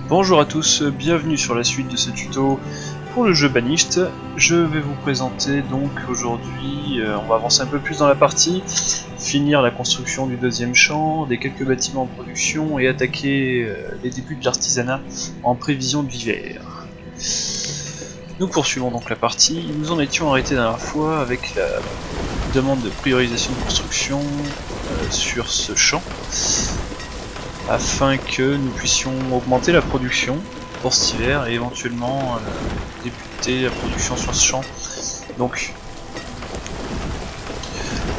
Bonjour à tous, bienvenue sur la suite de ce tuto pour le jeu Banished. Je vais vous présenter donc aujourd'hui, on va avancer un peu plus dans la partie, finir la construction du deuxième champ, des quelques bâtiments en production et attaquer les débuts de l'artisanat en prévision de l'hiver. Nous poursuivons donc la partie, nous en étions arrêtés la dernière fois avec la demande de priorisation de construction sur ce champ, afin que nous puissions augmenter la production pour cet hiver et éventuellement débuter la production sur ce champ. Donc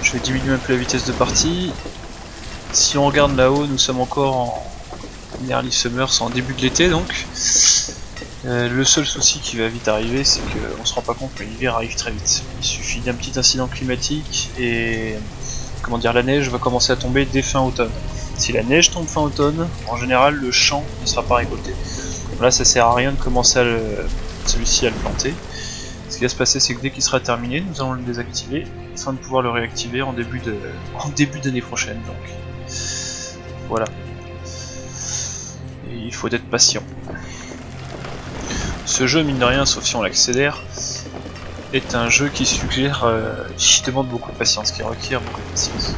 je vais diminuer un peu la vitesse de partie. Si on regarde là-haut, nous sommes encore en early summer, c'est en début de l'été donc. Le seul souci qui va vite arriver, c'est qu'on se rend pas compte que l'hiver arrive très vite. Il suffit d'un petit incident climatique et comment dire, la neige va commencer à tomber dès fin automne. Si la neige tombe fin automne, en général le champ ne sera pas récolté. Là ça sert à rien de commencer celui-ci à le planter. Ce qui va se passer, c'est que dès qu'il sera terminé, nous allons le désactiver afin de pouvoir le réactiver en début d'année prochaine. Donc voilà. Et il faut être patient. Ce jeu, mine de rien, sauf si on l'accélère, est un jeu qui suggère, qui demande beaucoup de patience, qui requiert beaucoup de patience.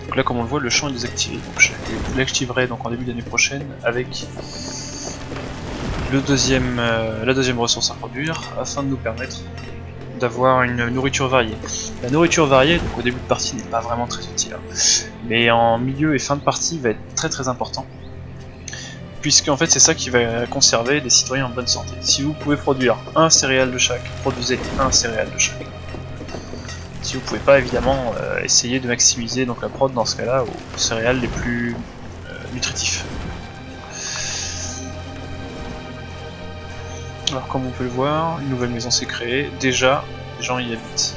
Donc là, comme on le voit, le champ est désactivé. Donc je l'activerai donc en début d'année prochaine avec la deuxième ressource à produire, afin de nous permettre d'avoir une nourriture variée. La nourriture variée, donc au début de partie, n'est pas vraiment très utile, hein, mais en milieu et fin de partie, va être très important. Puisque en fait c'est ça qui va conserver des citoyens en bonne santé. Si vous pouvez produire un céréale de chaque, produisez un céréale de chaque. Si vous pouvez pas, évidemment, essayez de maximiser donc la prod dans ce cas-là aux céréales les plus nutritifs. Alors comme on peut le voir, une nouvelle maison s'est créée. Déjà, les gens y habitent.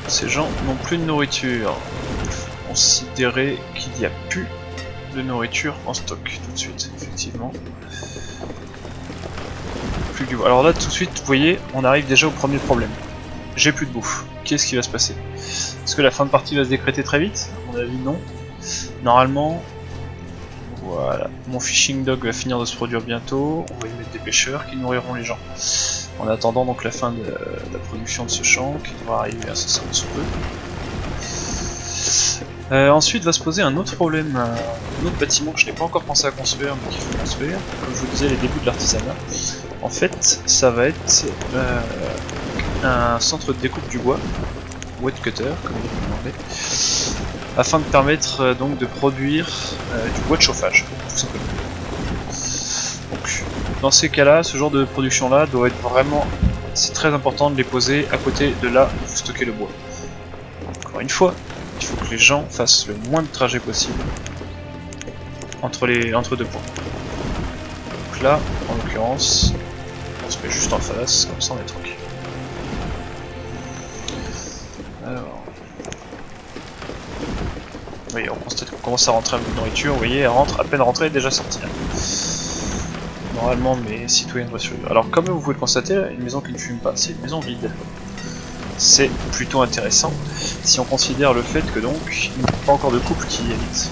Ces gens n'ont plus de nourriture. Il faut considérer qu'il n'y a plus de nourriture en stock tout de suite, effectivement. Plus du... Alors là, tout de suite, vous voyez, on arrive déjà au premier problème. J'ai plus de bouffe. Qu'est-ce qui va se passer? Est-ce que la fin de partie va se décréter très vite? À mon avis, non. Normalement, voilà. Mon fishing dog va finir de se produire bientôt. On va y mettre des pêcheurs qui nourriront les gens. En attendant donc la fin de la production de ce champ, qui devra arriver incessamment sous peu. Ensuite va se poser un autre problème, un autre bâtiment que je n'ai pas encore pensé à construire, mais qu'il faut construire. Comme je vous disais, les débuts de l'artisanat. En fait, ça va être un centre de découpe du bois, wet cutter, comme vous le demandez, afin de permettre donc de produire du bois de chauffage, tout simplement. Donc, dans ces cas-là, ce genre de production-là doit être vraiment, c'est très important de les poser à côté de là où vous stockez le bois. Encore une fois, il faut que les gens fassent le moins de trajets possible entre deux points. Donc là, en l'occurrence, on se met juste en face, comme ça on est tranquille. Alors, oui, on constate qu'on commence à rentrer un peu de nourriture. Vous voyez, elle rentre, à peine rentrée, elle est déjà sortie. Normalement, mes citoyens doivent survivre. Alors, comme vous pouvez le constater, une maison qui ne fume pas, c'est une maison vide. C'est plutôt intéressant si on considère le fait que donc il n'y a pas encore de couple qui y habite.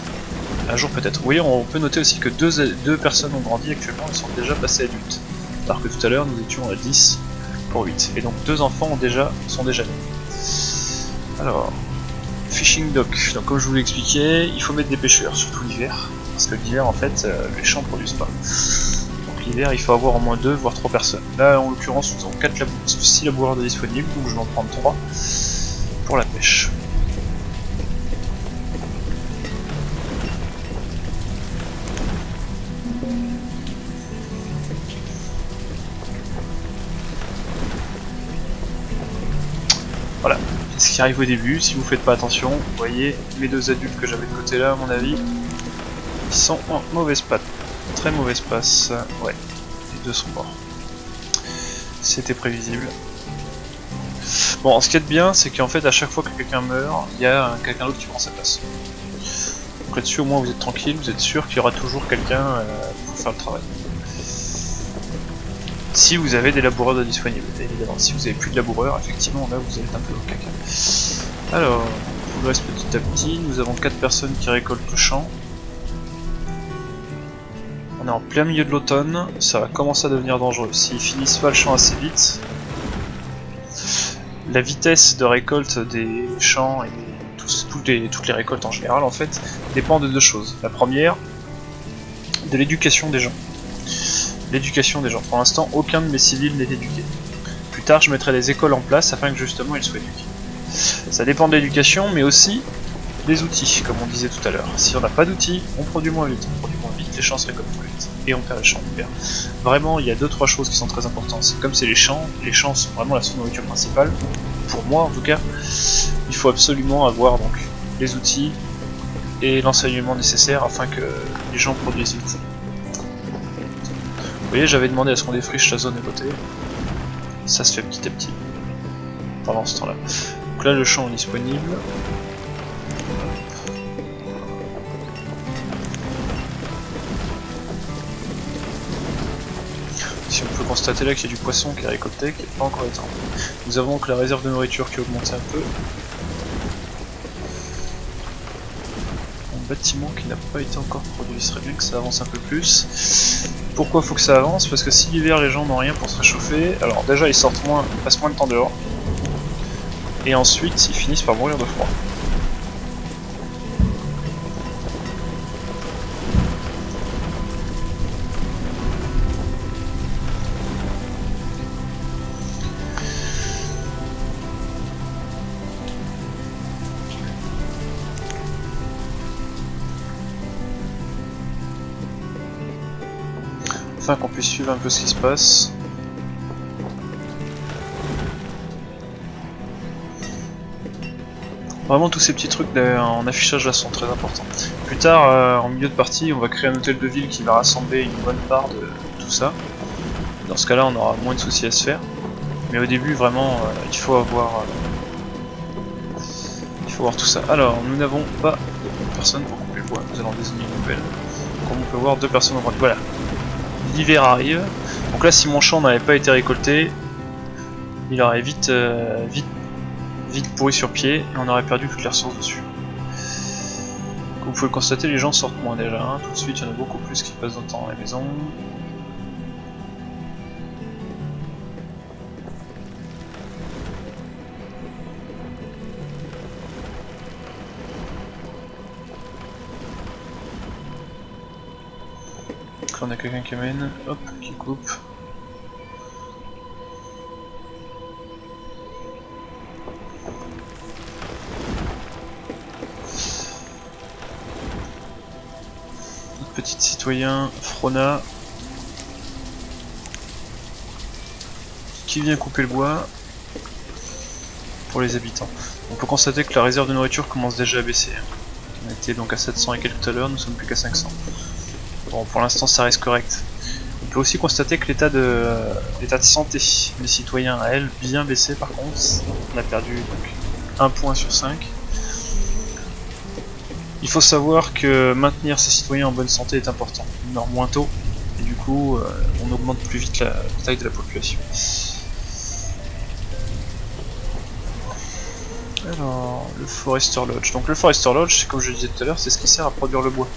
Un jour peut-être. Vous voyez, on peut noter aussi que deux personnes ont grandi actuellement et sont déjà passées adultes. Alors que tout à l'heure nous étions à 10 pour 8. Et donc deux enfants sont déjà nés. Alors, fishing dock. Donc comme je vous l'expliquais, il faut mettre des pêcheurs, surtout l'hiver. Parce que l'hiver en fait, les champs ne produisent pas. L'hiver, il faut avoir au moins 2 voire 3 personnes. Là, en l'occurrence, nous avons 6 laboureurs de disponibles, donc je vais en prendre 3 pour la pêche. Voilà, ce qui arrive au début, si vous faites pas attention, vous voyez, mes deux adultes que j'avais de côté là, à mon avis, ils sont en mauvaise patte. Très mauvaise passe, ouais, les deux sont morts. C'était prévisible. Bon, ce qu'il y a de bien, c'est qu'en fait, à chaque fois que quelqu'un meurt, il y a quelqu'un d'autre qui prend sa place. Donc là-dessus, au moins, vous êtes tranquille, vous êtes sûr qu'il y aura toujours quelqu'un pour faire le travail. Si vous avez des laboureurs de disponibles, évidemment. Si vous n'avez plus de laboureurs, effectivement, là, vous êtes un peu au caca. Alors, on progresse petit à petit. Nous avons 4 personnes qui récoltent le champ. On est en plein milieu de l'automne, ça va commencer à devenir dangereux. S'ils finissent pas le champ assez vite, la vitesse de récolte des champs et toutes les récoltes en général en fait dépend de deux choses. La première, de l'éducation des gens. L'éducation des gens. Pour l'instant, aucun de mes civils n'est éduqué. Plus tard, je mettrai des écoles en place afin que justement ils soient éduqués. Ça dépend de l'éducation, mais aussi des outils, comme on disait tout à l'heure. Si on n'a pas d'outils, on produit moins vite. On produit moins vite, les champs se récoltent plus vite. Et on perd les champs, on perd. Vraiment, il y a 2-3 choses qui sont très importantes. Comme c'est les champs sont vraiment la source de nourriture principale. Pour moi, en tout cas, il faut absolument avoir donc les outils et l'enseignement nécessaire afin que les gens produisent vite. Vous voyez, j'avais demandé à ce qu'on défriche la zone à côté. Ça se fait petit à petit. Pendant ce temps-là. Donc là, le champ est disponible. Si on peut constater là qu'il y a du poisson qui est récolté, qui n'est pas encore éteint. Nous avons donc la réserve de nourriture qui a augmenté un peu. Un bâtiment qui n'a pas été encore produit, il serait bien que ça avance un peu plus. Pourquoi faut que ça avance? Parce que si l'hiver les gens n'ont rien pour se réchauffer, alors déjà ils sortent moins, ils passent moins de temps dehors. Et ensuite ils finissent par mourir de froid. Afin qu'on puisse suivre un peu ce qui se passe. Vraiment tous ces petits trucs en affichage là sont très importants. Plus tard, en milieu de partie, on va créer un hôtel de ville qui va rassembler une bonne part de tout ça. Dans ce cas là on aura moins de soucis à se faire. Mais au début vraiment il faut avoir tout ça. Alors nous n'avons pas de personne pour couper le bois, nous allons désigner une nouvelle. Comme on peut voir, 2 personnes en droite. Voilà. L'hiver arrive, donc là si mon champ n'avait pas été récolté, il aurait vite pourri sur pied et on aurait perdu toutes les ressources dessus. Comme vous pouvez le constater, les gens sortent moins déjà, hein. Tout de suite il y en a beaucoup plus qui passent de temps à la maison. On a quelqu'un qui amène, hop, qui coupe. Notre petit citoyen, Frona, qui vient couper le bois pour les habitants. On peut constater que la réserve de nourriture commence déjà à baisser. On était donc à 700 et quelques tout à l'heure, nous sommes plus qu'à 500. Bon, pour l'instant ça reste correct. On peut aussi constater que l'état de santé des citoyens a elle bien baissé par contre. On a perdu donc 1 point sur 5. Il faut savoir que maintenir ces citoyens en bonne santé est important. Ils meurent moins tôt et du coup on augmente plus vite la taille de la population. Alors, le Forester Lodge. Donc le Forester Lodge, comme je le disais tout à l'heure, c'est ce qui sert à produire le bois.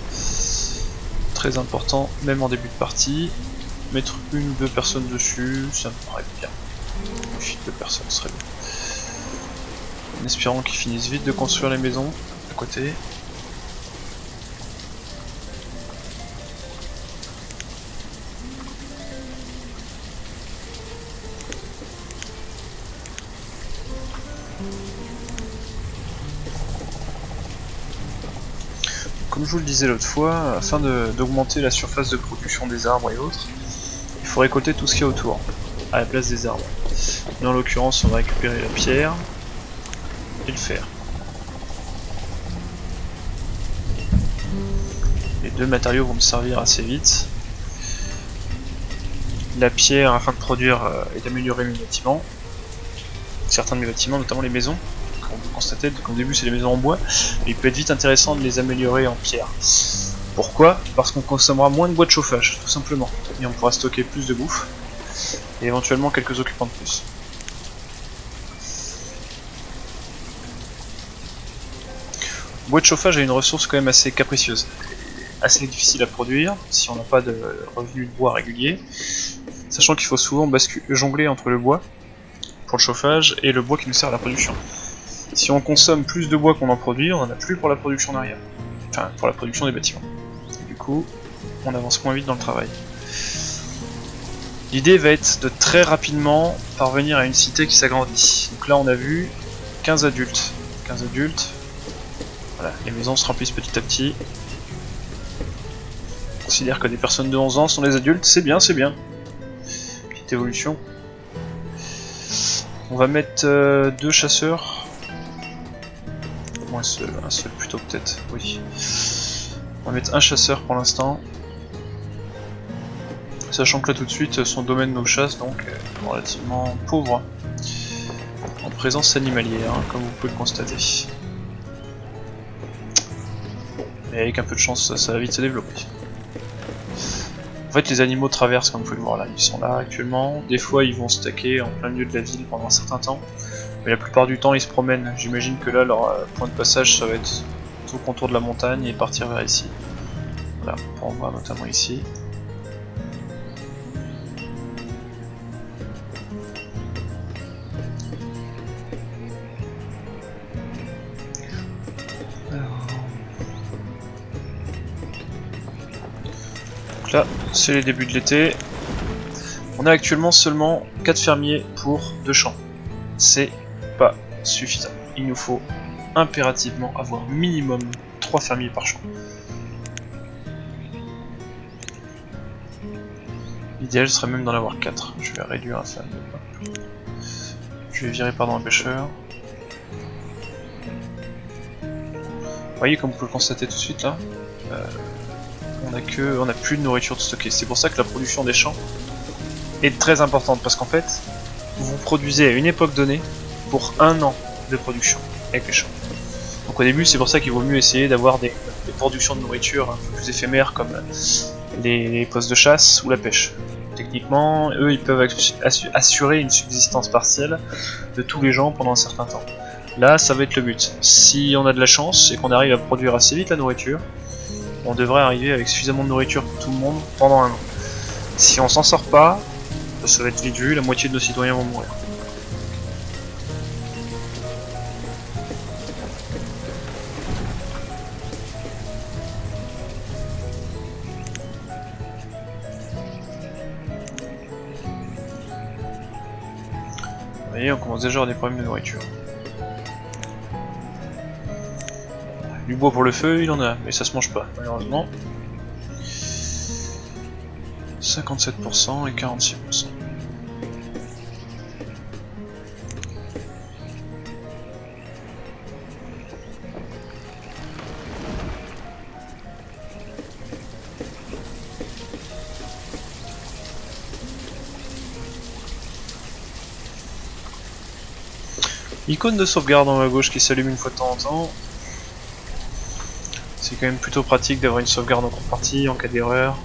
Très important, même en début de partie. Mettre 1 ou 2 personnes dessus, ça me paraît bien. 2 personnes serait bien. En espérant qu'ils finissent vite de construire les maisons à côté. Comme je vous le disais l'autre fois, afin d'augmenter la surface de production des arbres et autres, il faut récolter tout ce qu'il y a autour, à la place des arbres. Nous en l'occurrence on va récupérer la pierre et le fer. Les 2 matériaux vont me servir assez vite. La pierre afin de produire et d'améliorer mes bâtiments. Certains de mes bâtiments, notamment les maisons. On peut constater qu'au début c'est des maisons en bois, mais il peut être vite intéressant de les améliorer en pierre. Pourquoi? Parce qu'on consommera moins de bois de chauffage, tout simplement. Et on pourra stocker plus de bouffe, et éventuellement quelques occupants de plus. Le bois de chauffage est une ressource quand même assez capricieuse. assez difficile à produire si on n'a pas de revenus de bois réguliers, sachant qu'il faut souvent jongler entre le bois pour le chauffage et le bois qui nous sert à la production. Si on consomme plus de bois qu'on en produit, on en a plus pour la production derrière, enfin pour la production des bâtiments. Et du coup, on avance moins vite dans le travail. L'idée va être de très rapidement parvenir à une cité qui s'agrandit. Donc là on a vu 15 adultes. 15 adultes. Voilà, les maisons se remplissent petit à petit. On considère que des personnes de 11 ans sont des adultes, c'est bien, c'est bien. Petite évolution. On va mettre 2 chasseurs. Ou un seul plutôt peut-être, oui. On va mettre un chasseur pour l'instant. Sachant que là tout de suite son domaine nos chasses donc relativement pauvre en présence animalière, hein, comme vous pouvez le constater. Mais avec un peu de chance ça va vite se développer. En fait les animaux traversent comme vous pouvez le voir là, ils sont là actuellement, des fois ils vont stacker en plein milieu de la ville pendant un certain temps, mais la plupart du temps ils se promènent, j'imagine que là leur point de passage ça va être tout le contour de la montagne et partir vers ici. Voilà, on peut en voir notamment ici. Donc là, c'est les débuts de l'été. On a actuellement seulement 4 fermiers pour 2 champs. C'est pas suffisant. Il nous faut impérativement avoir minimum 3 fermiers par champ. L'idéal serait même d'en avoir 4. Je vais réduire à ça. Je vais virer pardon un pêcheur. Vous voyez comme vous pouvez le constater tout de suite là, on a plus de nourriture de stocker. C'est pour ça que la production des champs est très importante parce qu'en fait vous produisez à une époque donnée pour 1 an de production avec les champs. Donc au début c'est pour ça qu'il vaut mieux essayer d'avoir des productions de nourriture un peu plus éphémères comme les postes de chasse ou la pêche. Techniquement eux ils peuvent assurer une subsistance partielle de tous les gens pendant un certain temps. Là ça va être le but. Si on a de la chance et qu'on arrive à produire assez vite la nourriture, on devrait arriver avec suffisamment de nourriture pour tout le monde pendant 1 an. Si on s'en sort pas, ça va être vite vu, la moitié de nos citoyens vont mourir. Vous voyez, on commence déjà à avoir des problèmes de nourriture. Du bois pour le feu, il en a, mais ça se mange pas, malheureusement. 57% et 46%. Icône de sauvegarde en haut à gauche qui s'allume une fois de temps en temps. C'est quand même plutôt pratique d'avoir une sauvegarde en contrepartie en cas d'erreur.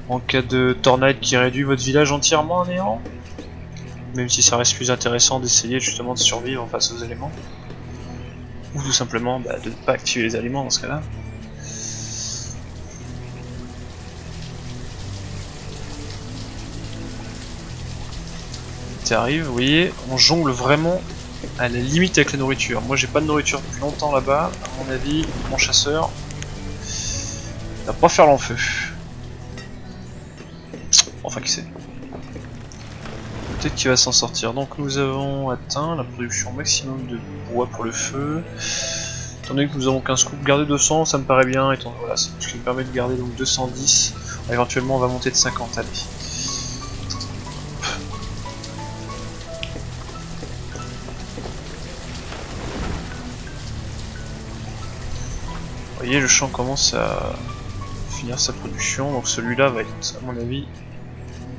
En cas de tornade qui réduit votre village entièrement à néant. Même si ça reste plus intéressant d'essayer justement de survivre face aux éléments. Ou tout simplement de ne pas activer les aliments dans ce cas-là. Ça arrive, vous voyez, on jongle vraiment à la limite avec la nourriture. Moi j'ai pas de nourriture depuis longtemps là-bas, à mon avis, mon chasseur va pas faire long feu. Enfin qui sait. Peut-être qu'il va s'en sortir. Donc nous avons atteint la production maximum de bois pour le feu. Étant donné que nous avons 15 coupes, garder 200 ça me paraît bien, étant voilà, ce qui me permet de garder donc 210. Éventuellement on va monter de 50, allez. Vous voyez, le champ commence à finir sa production, donc celui-là va être, à mon avis,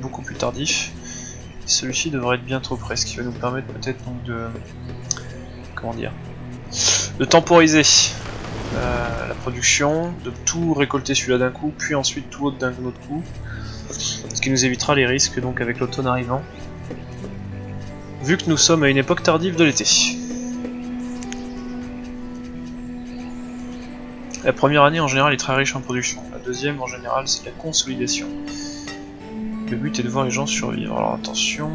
beaucoup plus tardif. Celui-ci devrait être bientôt prêt, ce qui va nous permettre peut-être donc de... comment dire, de temporiser la production, de tout récolter celui-là d'un coup, puis ensuite tout autre d'un autre coup. Ce qui nous évitera les risques donc avec l'automne arrivant. Vu que nous sommes à une époque tardive de l'été. La première année en général est très riche en production, la deuxième en général c'est la consolidation. Le but est de voir les gens survivre, alors attention,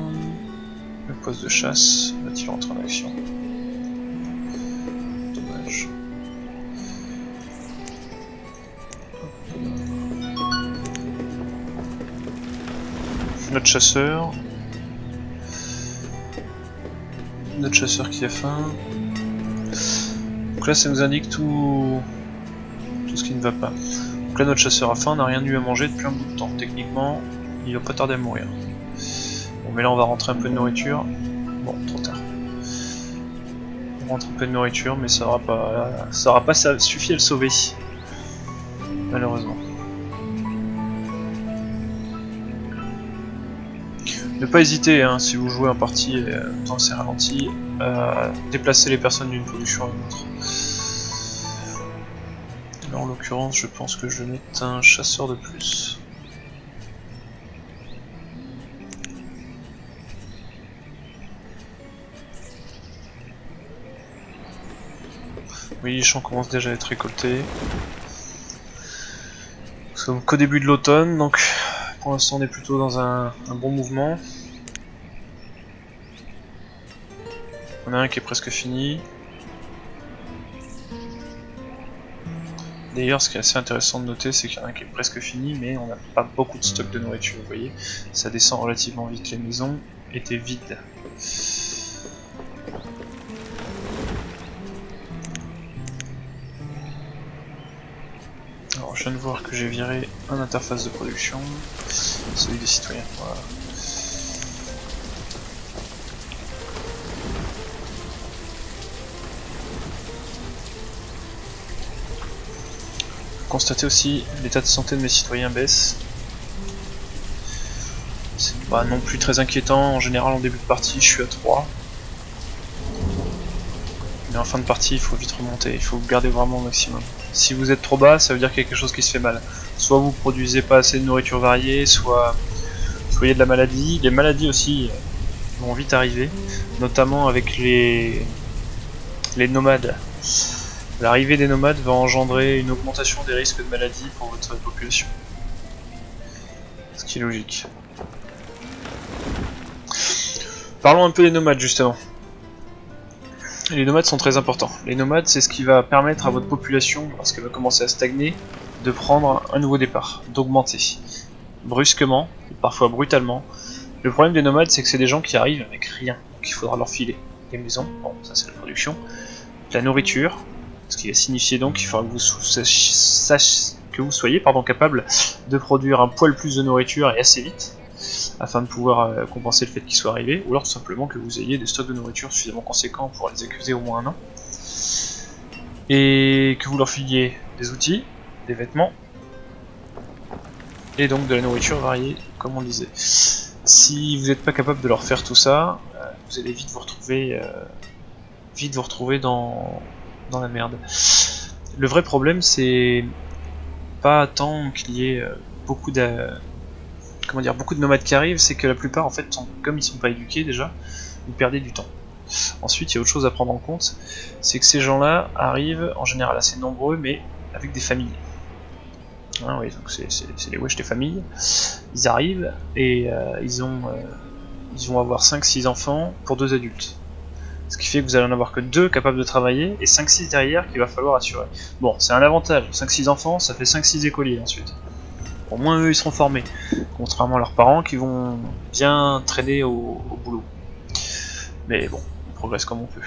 le poste de chasse va-t-il entrer en action? Dommage. Notre chasseur qui a faim. Donc là ça nous indique tout ce qui ne va pas. Donc là notre chasseur a faim, n'a rien eu à manger depuis un bout de temps. Techniquement, il va pas tarder à mourir. Bon mais là on va rentrer un peu de nourriture. Bon, trop tard. On rentre un peu de nourriture mais ça aura pas suffi à le sauver. Malheureusement. Ne pas hésiter, hein, si vous jouez en partie dans ces ralentis, à déplacer les personnes d'une production à une autre. Là en l'occurrence, je pense que je vais mettre un chasseur de plus. Oui, les champs commencent déjà à être récoltés. Nous sommes qu'au début de l'automne, donc pour l'instant on est plutôt dans un bon mouvement. On a un qui est presque fini. D'ailleurs, ce qui est assez intéressant de noter, c'est qu'il y en a un qui est presque fini, mais on n'a pas beaucoup de stock de nourriture, vous voyez. Ça descend relativement vite, les maisons étaient vides. Alors, je viens de voir que j'ai viré un interface de production, celui des citoyens, voilà. Constatez aussi, l'état de santé de mes citoyens baisse. C'est pas non plus très inquiétant, en général en début de partie je suis à 3. Mais en fin de partie il faut vite remonter, il faut garder vraiment au maximum. Si vous êtes trop bas, ça veut dire qu'il y a quelque chose qui se fait mal. Soit vous produisez pas assez de nourriture variée, soit il y a de la maladie. Les maladies aussi vont vite arriver, notamment avec les nomades. L'arrivée des nomades va engendrer une augmentation des risques de maladie pour votre population. Ce qui est logique. Parlons un peu des nomades justement. Les nomades sont très importants. Les nomades, c'est ce qui va permettre à votre population, lorsqu'elle va commencer à stagner, de prendre un nouveau départ, d'augmenter. Brusquement, et parfois brutalement. Le problème des nomades, c'est que c'est des gens qui arrivent avec rien. Donc il faudra leur filer des maisons, bon ça c'est la production, de la nourriture, ce qui va signifier donc qu'il faudra que vous soyez capable de produire un poil plus de nourriture et assez vite, afin de pouvoir compenser le fait qu'ils soient arrivés, ou alors tout simplement que vous ayez des stocks de nourriture suffisamment conséquents pour les accuser au moins un an, et que vous leur filiez des outils, des vêtements, et donc de la nourriture variée, comme on disait. Si vous n'êtes pas capable de leur faire tout ça, vous allez vite vous retrouver dans la merde. Le vrai problème, c'est pas tant qu'il y ait beaucoup de nomades qui arrivent, c'est que la plupart, en fait, comme ils sont pas éduqués déjà, vous perdez du temps. Ensuite, il y a autre chose à prendre en compte, c'est que ces gens-là arrivent en général assez nombreux, mais avec des familles. Hein, oui, donc c'est les wesh des familles. Ils arrivent et ils vont avoir 5-6 enfants pour 2 adultes. Ce qui fait que vous allez en avoir que 2 capables de travailler et 5-6 derrière qu'il va falloir assurer. Bon, c'est un avantage, 5-6 enfants, ça fait 5-6 écoliers ensuite. Au moins eux ils seront formés, contrairement à leurs parents qui vont bien traîner au boulot. Mais bon, on progresse comme on peut.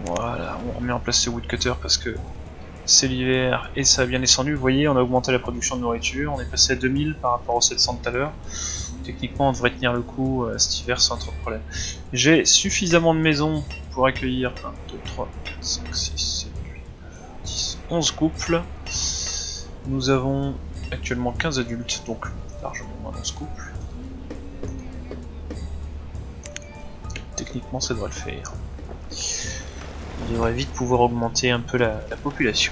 Voilà, on remet en place ce woodcutter parce que c'est l'hiver et ça a bien descendu. Vous voyez, on a augmenté la production de nourriture, on est passé à 2000 par rapport aux 700 de tout à l'heure. Techniquement, on devrait tenir le coup cet hiver sans trop de problème. J'ai suffisamment de maisons pour accueillir 1, 2, 3, 4, 5, 6, 7, 8, 9, 10, 11 couples. Nous avons actuellement 15 adultes, donc largement moins d'11 couples. Techniquement, ça devrait le faire. On devrait vite pouvoir augmenter un peu la population.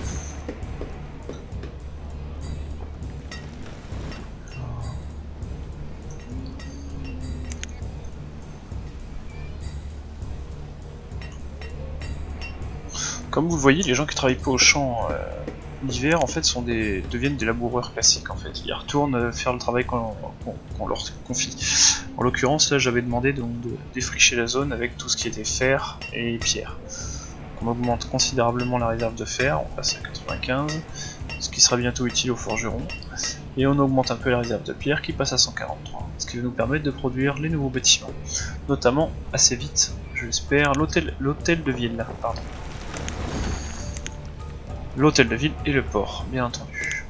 Comme vous le voyez, les gens qui travaillent pas au champ l'hiver en fait deviennent des laboureurs classiques en fait. Ils retournent faire le travail qu'on leur confie. En l'occurrence là j'avais demandé donc de défricher la zone avec tout ce qui était fer et pierre. On augmente considérablement la réserve de fer, on passe à 95, ce qui sera bientôt utile aux forgerons. Et on augmente un peu la réserve de pierre qui passe à 143, ce qui va nous permettre de produire les nouveaux bâtiments. Notamment assez vite, je l'espère, l'hôtel de ville, pardon. L'hôtel de ville et le port, bien entendu.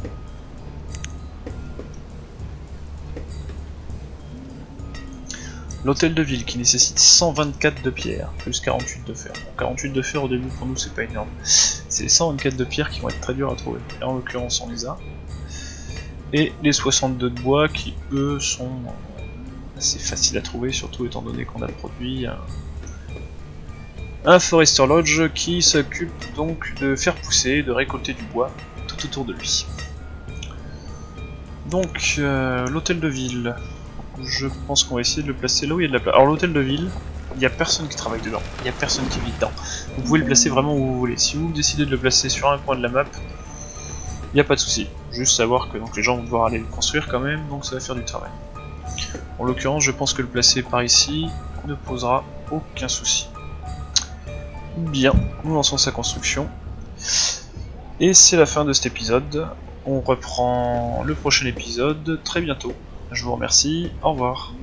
L'hôtel de ville qui nécessite 124 de pierre, plus 48 de fer. Bon, 48 de fer au début pour nous c'est pas énorme. C'est les 124 de pierre qui vont être très durs à trouver. Là en l'occurrence on les a. Et les 62 de bois qui eux sont assez faciles à trouver, surtout étant donné qu'on a produit un Forester Lodge qui s'occupe donc de faire pousser, de récolter du bois tout autour de lui. Donc l'hôtel de ville, je pense qu'on va essayer de le placer là où il y a de la place. Alors l'hôtel de ville, il n'y a personne qui travaille dedans, il n'y a personne qui vit dedans. Vous pouvez le placer vraiment où vous voulez. Si vous décidez de le placer sur un coin de la map, il n'y a pas de souci. Juste savoir que donc, les gens vont devoir aller le construire quand même, donc ça va faire du travail. En l'occurrence, je pense que le placer par ici ne posera aucun souci. Bien, nous lançons sa construction. Et c'est la fin de cet épisode. On reprend le prochain épisode très bientôt. Je vous remercie, au revoir.